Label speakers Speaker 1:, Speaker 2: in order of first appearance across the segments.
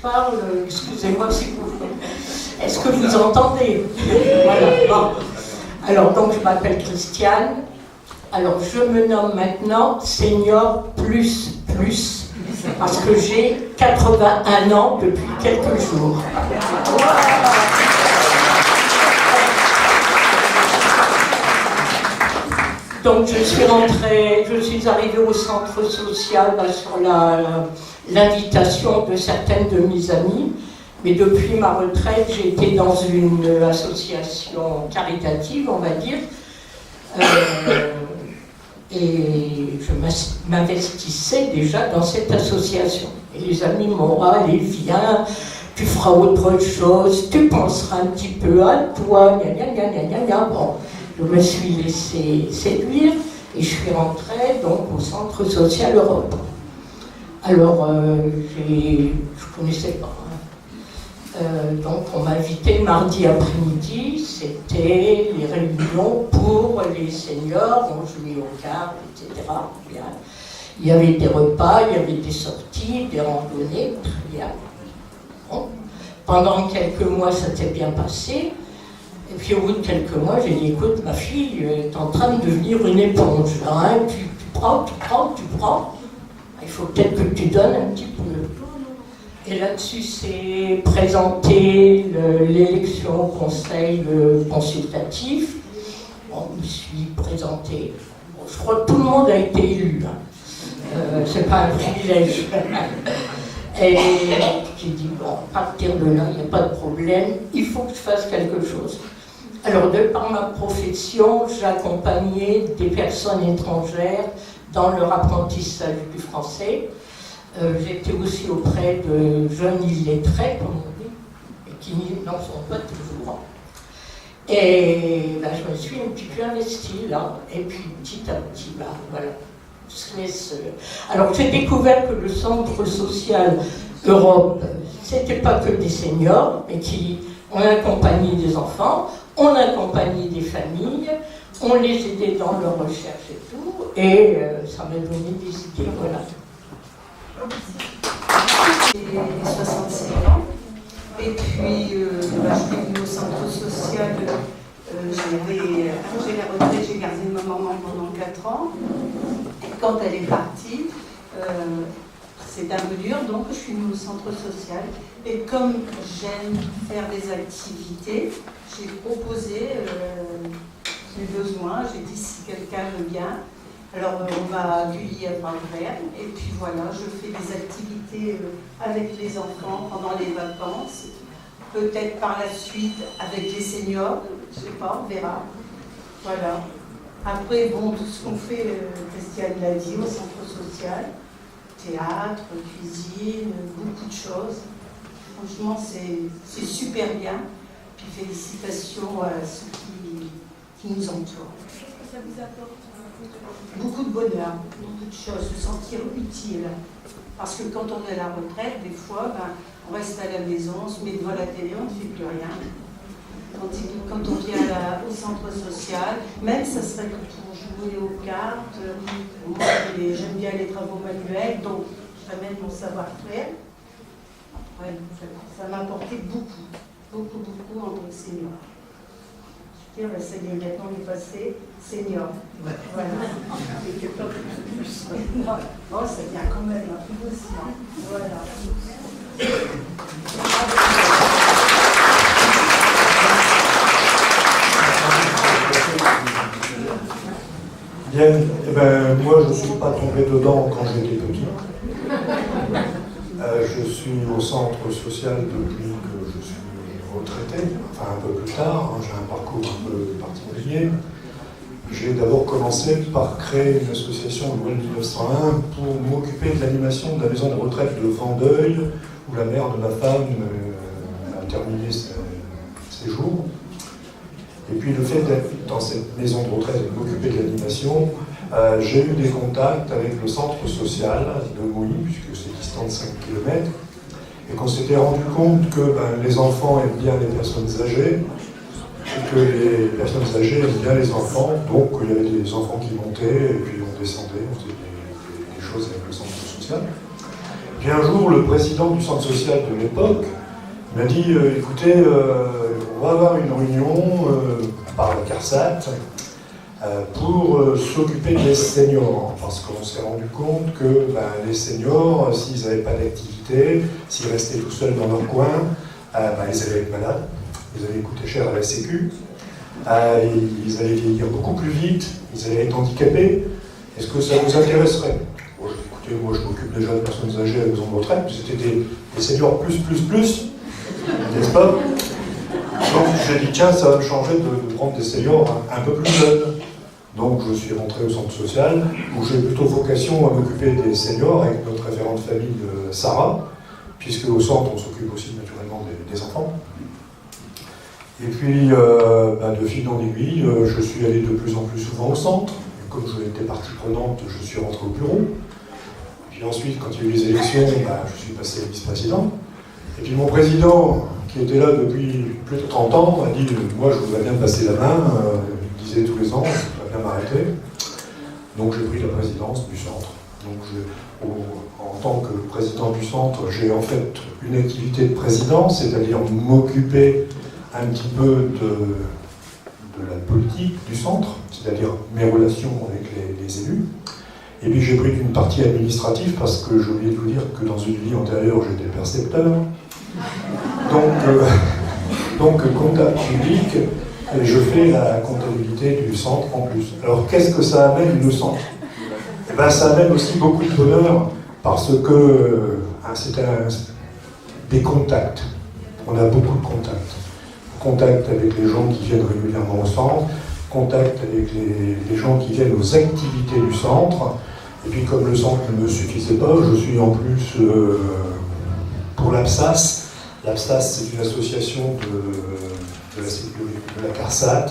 Speaker 1: parle, excusez-moi si vous... Est-ce que vous entendez? Voilà, bon. Alors, donc, je m'appelle Christiane. Alors, je me nomme maintenant Senior Plus, parce que j'ai 81 ans depuis quelques jours. Donc, je suis arrivée au centre social sur l'invitation de certaines de mes amies. Mais depuis ma retraite, j'ai été dans une association caritative, on va dire, et je m'investissais déjà dans cette association. Et les amis m'ont dit, allez, viens, tu feras autre chose, tu penseras un petit peu à toi, gna. Bon, je me suis laissée séduire et je suis rentrée donc au Centre Social Europe. Alors, je ne connaissais pas. Donc on m'a invité mardi après-midi, c'était les réunions pour les seniors, on jouait aux cartes, etc. Bien. Il y avait des repas, il y avait des sorties, des randonnées, très bien. Bon. Pendant quelques mois, ça s'est bien passé. Et puis au bout de quelques mois, j'ai dit, écoute, ma fille est en train de devenir une éponge. Hein. Tu prends. Il faut peut-être que tu donnes un petit peu. Et là-dessus, c'est présenté l'élection au conseil consultatif. Bon, je me suis présentée. Bon, je crois que tout le monde a été élu. Hein. C'est pas un privilège. Et j'ai dit, bon, à partir de là, il n'y a pas de problème, il faut que je fasse quelque chose. Alors, de par ma profession, j'accompagnais des personnes étrangères dans leur apprentissage du français. J'étais aussi auprès de jeunes illettrés, comme on dit, et qui n'en sont pas toujours. Et ben, je me suis un petit peu investie là, et puis petit à petit, ben, voilà. Alors j'ai découvert que le Centre Social Europe, c'était pas que des seniors, mais on accompagnait des enfants, on accompagnait des familles, on les aidait dans leur recherche et tout, et ça m'a donné des idées, voilà.
Speaker 2: J'ai 65 ans et puis je suis venue au centre social, j'ai la retraite, j'ai gardé ma maman pendant 4 ans et quand elle est partie, c'est un peu dur, donc je suis venue au centre social et comme j'aime faire des activités, j'ai proposé mes besoins, j'ai dit si quelqu'un veut bien. Alors on m'a accueilli à bras-ouverts et puis voilà, je fais des activités avec les enfants pendant les vacances, peut-être par la suite avec les seniors, je ne sais pas, on verra. Voilà. Après, bon, tout ce qu'on fait, Christiane l'a dit, au centre social, théâtre, cuisine, beaucoup de choses. Franchement, c'est super bien. Puis félicitations à ceux qui nous entourent.
Speaker 3: Ça vous apporte
Speaker 2: beaucoup de bonheur, beaucoup de choses, se sentir utile. Parce que quand on est à la retraite, des fois, on reste à la maison, on se met devant la télé, on ne fait plus rien. Quand on vient au centre social, même ça serait que pour jouer aux cartes, moi j'aime bien les travaux manuels, donc j'amène mon savoir-faire. Ouais, ça m'a apporté beaucoup en tant que senior. Ça y est, maintenant on est passé senior. Ouais. Voilà. Oh, ça vient quand même un peu doucement. Voilà.
Speaker 4: Bien, eh ben, moi je ne suis pas tombé dedans quand j'étais petit. Je suis au centre social depuis que je suis retraité, enfin un peu plus tard, hein, j'ai un parcours un peu particulier. J'ai d'abord commencé par créer une association en 1901 pour m'occuper de l'animation de la maison de retraite de Vendeuil, où la mère de ma femme a terminé ses jours. Et puis le fait d'être dans cette maison de retraite et de m'occuper de l'animation, j'ai eu des contacts avec le centre social de Mouilly, puisque c'est distant de 5 km, et qu'on s'était rendu compte que les enfants aiment bien les personnes âgées, et que les personnes âgées aiment bien les enfants, donc il y avait des enfants qui montaient, et puis on descendait, on faisait des choses avec le centre social. Puis un jour, le président du centre social de l'époque m'a dit écoutez, on va avoir une réunion par la CARSAT pour s'occuper des seniors, parce qu'on s'est rendu compte que les seniors, s'ils n'avaient pas d'activité, s'ils restaient tout seuls dans leur coin, ils allaient être malades, ils allaient coûter cher à la Sécu, ils allaient vieillir beaucoup plus vite, ils allaient être handicapés. Est-ce que ça vous intéresserait? Bon, écoutez, moi je m'occupe déjà de personnes âgées à la maison de retraite, c'était des seniors plus, n'est-ce pas? Donc j'ai dit tiens, ça va me changer de prendre des seniors un peu plus jeunes. Donc je suis rentré au centre social, où j'ai plutôt vocation à m'occuper des seniors avec notre référente famille Sarah, puisque au centre on s'occupe aussi naturellement des enfants. Et puis de fil en aiguille, je suis allé de plus en plus souvent au centre. Et comme je étais partie prenante, je suis rentré au bureau. Puis ensuite, quand il y a eu les élections, je suis passé vice-président. Et puis mon président, qui était là depuis plus de 30 ans, a dit moi je voudrais bien passer la main, il disait tous les ans, je voudrais bien m'arrêter. Donc j'ai pris la présidence du centre. Donc en tant que président du centre, j'ai en fait une activité de président, c'est-à-dire m'occuper un petit peu de la politique du centre, c'est-à-dire mes relations avec les élus. Et puis j'ai pris une partie administrative parce que j'ai oublié de vous dire que dans une vie antérieure j'étais percepteur. Donc comptable public, et je fais la comptabilité du centre en plus. Alors qu'est-ce que ça amène le centre? Ça amène aussi beaucoup de bonheur parce que c'est des contacts. On a beaucoup de contacts. Contact avec les gens qui viennent régulièrement au centre, contact avec les gens qui viennent aux activités du centre. Et puis comme le centre ne me suffisait pas, je suis en plus pour l'APSAS. L'APSAS, c'est une association de la sécurité, de la CARSAT,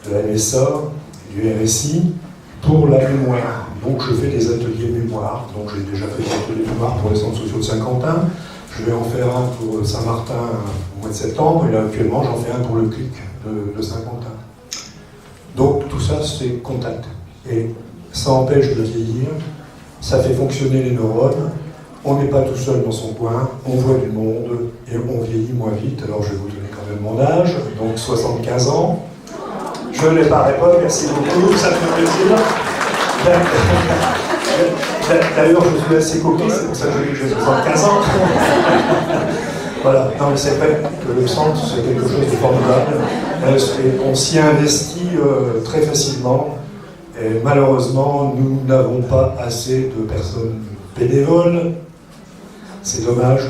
Speaker 4: de la MSA, du RSI, pour la mémoire. Donc je fais des ateliers mémoire. Donc j'ai déjà fait des ateliers mémoire pour les centres sociaux de Saint-Quentin. Je vais en faire un pour Saint-Martin au mois de septembre, et là actuellement j'en fais un pour le CLIC de Saint-Quentin. Donc tout ça c'est contact. Et ça empêche de vieillir, ça fait fonctionner les neurones, on n'est pas tout seul dans son coin, on voit du monde et on vieillit moins vite. Alors je vais vous donner quand même mon âge, donc 75 ans. Je ne les parais pas, merci beaucoup, ça me fait plaisir. D'ailleurs, je suis assez coquille, c'est pour ça que je dis que j'ai 75 ans. Voilà, non mais c'est vrai que le centre, c'est quelque chose de formidable. On s'y investit très facilement. Et malheureusement, nous n'avons pas assez de personnes bénévoles. C'est dommage,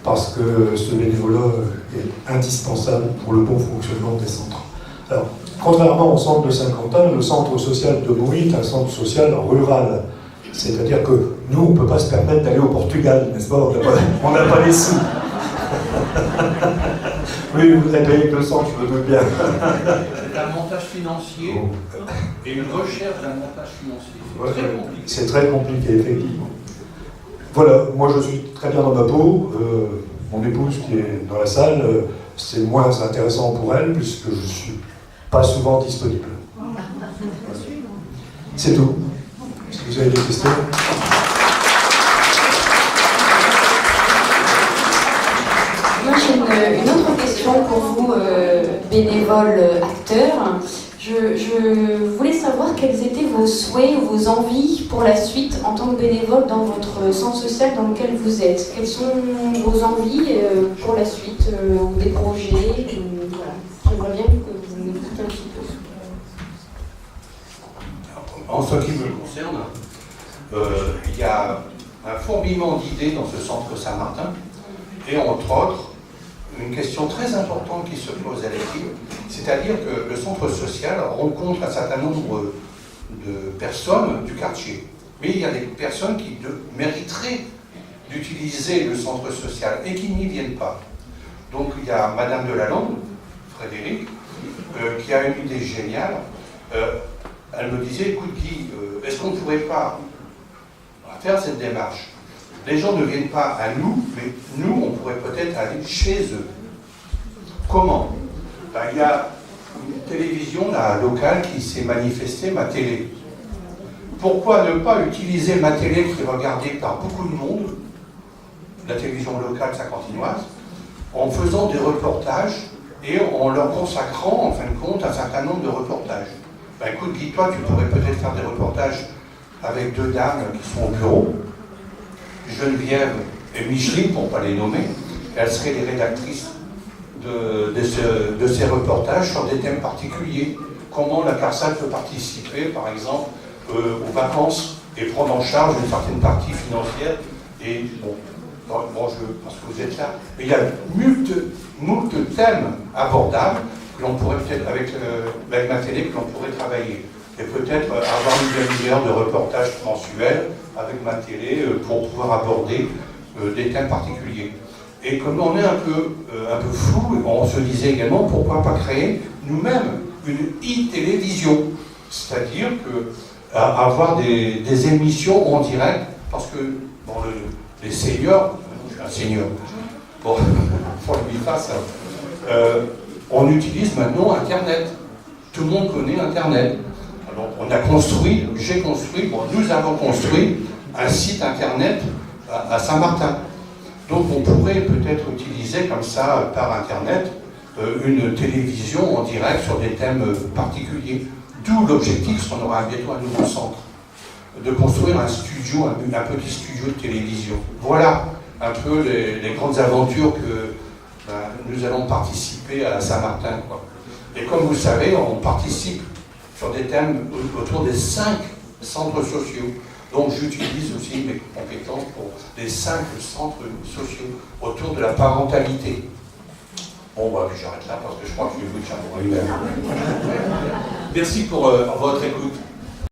Speaker 4: parce que ce bénévolat est indispensable pour le bon fonctionnement des centres. Alors, contrairement au centre de Saint-Quentin, le centre social de Mouy est un centre social rural. C'est-à-dire que nous, on ne peut pas se permettre d'aller au Portugal, n'est-ce pas? On n'a pas les sous. Oui, vous avez payé que le centre, je me doute bien.
Speaker 3: C'est un montage financier et une recherche d'un montage financier. C'est très compliqué.
Speaker 4: C'est très compliqué, effectivement. Voilà, moi je suis très bien dans ma peau. Mon épouse qui est dans la salle, c'est moins intéressant pour elle puisque je ne suis pas souvent disponible. C'est tout. Est-ce que vous avez des questions?
Speaker 5: Moi j'ai une autre question pour vous, bénévole acteur. Je voulais savoir quels étaient vos souhaits ou vos envies pour la suite en tant que bénévole dans votre centre social dans lequel vous êtes. Quelles sont vos envies pour la suite, ou des projets voilà. J'aimerais bien que vous nous dites un petit peu.
Speaker 3: En ce qui me concerne, il y a un fourmillement d'idées dans ce centre Saint-Martin, et entre autres, une question très importante qui se pose à l'équipe, c'est-à-dire que le centre social rencontre un certain nombre de personnes du quartier. Mais il y a des personnes qui mériteraient d'utiliser le centre social et qui n'y viennent pas. Donc il y a Madame de Lalande, Frédéric, qui a une idée géniale. Elle me disait, écoute Guy, est-ce qu'on ne pourrait pas faire cette démarche? Les gens ne viennent pas à nous, mais nous, on pourrait peut-être aller chez eux. Comment? Il y a une télévision là, locale qui s'est manifestée, Ma Télé. Pourquoi ne pas utiliser Ma Télé qui est regardée par beaucoup de monde la télévision locale saint-quentinoise, en faisant des reportages et en leur consacrant, en fin de compte, un certain nombre de reportages. Ben écoute, Guy, toi, tu pourrais peut-être faire des reportages avec deux dames qui sont au bureau, Geneviève et Micheline, pour ne pas les nommer. Elles seraient les rédactrices de ces reportages sur des thèmes particuliers. Comment la CARSAT peut participer, par exemple, aux vacances et prendre en charge une certaine partie financière. Et bon, parce que vous êtes là, mais il y a moult thèmes abordables que l'on pourrait peut-être, avec ma télé, que l'on pourrait travailler. Et peut-être avoir une demi-heure de reportage mensuel avec ma télé pour pouvoir aborder des thèmes particuliers. Et comme on est un peu flou, on se disait également pourquoi pas créer nous-mêmes une e-télévision, c'est-à-dire que avoir des émissions en direct, parce que bon, les seniors, je suis un senior, bon, pour lui face, on utilise maintenant Internet. Tout le monde connaît Internet. Alors, on a construit, nous avons construit un site Internet à Saint-Martin. Donc on pourrait peut-être utiliser comme ça, par Internet, une télévision en direct sur des thèmes particuliers. D'où l'objectif, on aura bientôt un nouveau centre, de construire un studio, un petit studio de télévision. Voilà un peu les grandes aventures que nous allons participer à Saint-Martin, quoi. Et comme vous le savez, on participe sur des thèmes autour des 5 centres sociaux. Donc j'utilise aussi mes compétences pour les 5 centres sociaux autour de la parentalité. Bon, bah, j'arrête là parce que je crois que je vais vous tirer pour une heure. Merci pour votre écoute.